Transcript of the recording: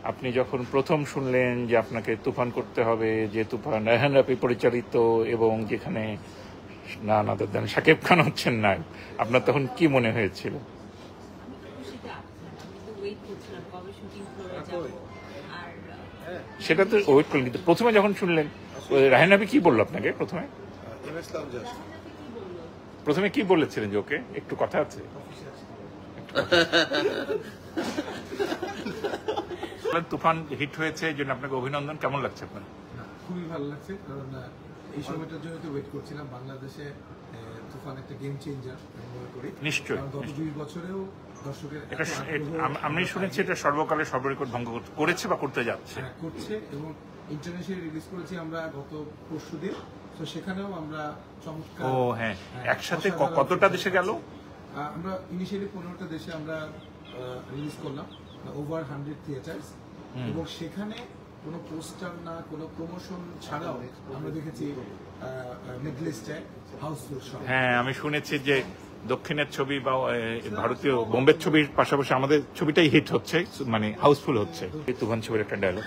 আপনি যখন প্রথম শুনলেন যে আপনাকে তুফান করতে হবে, যে তুফান রায়হান রাফি পরিচালিত এবং যেখানে না না দেন শাকিব খান হচ্ছেন নায়ক, আপনার তখন কি মনে হয়েছিল? সেটা তো ওয়েট করলেন, কিন্তু প্রথমে যখন শুনলেন রায়হান রাফি কি বললো আপনাকে? প্রথমে কি বলেছিলেন যে ওকে একটু কথা আছে? তুফান হিট হয়েছে, এই জন্য আপনাকে অভিনন্দন। কেমন লাগছে আপনার? খুবই ভালো লাগছে, কারণ এই সময়টার জন্য তো ওয়েট করছিলাম। বাংলাদেশে তুফান একটা গেম চেঞ্জার মনে করি। নিশ্চয়ই গত 2 বছরেও দর্শকের আমি শুনেছি এটা সর্বকালের সর্বরেকর্ড ভঙ্গ করেছে বা করতে যাচ্ছে। করছে, এবং ইন্টারন্যাশনাল রিলিজ করেছি আমরা গত পরশুদিন। তো সেখানেও আমরা চমৎকার। ও হ্যাঁ, একসাথে কতটা দেশে গেল? আমরা ইনিশিয়ালি 15টা দেশে আমরা রিলিজ করলাম, ওভার 100 থিয়েটার্স, এবং সেখানে কোনো পোস্টার না কোনো প্রমোশন ছাড়াও আমরা দেখেছি মিডল ইস্টে হাউসফুল শো। হ্যাঁ, আমি শুনেছি যে দক্ষিণের ছবি বা ভারতীয় বোম্বের ছবির পাশাপাশি আমাদের ছবিটাই হিট হচ্ছে, মানে হাউসফুল হচ্ছে। তুফান ছবির একটা ডায়লগ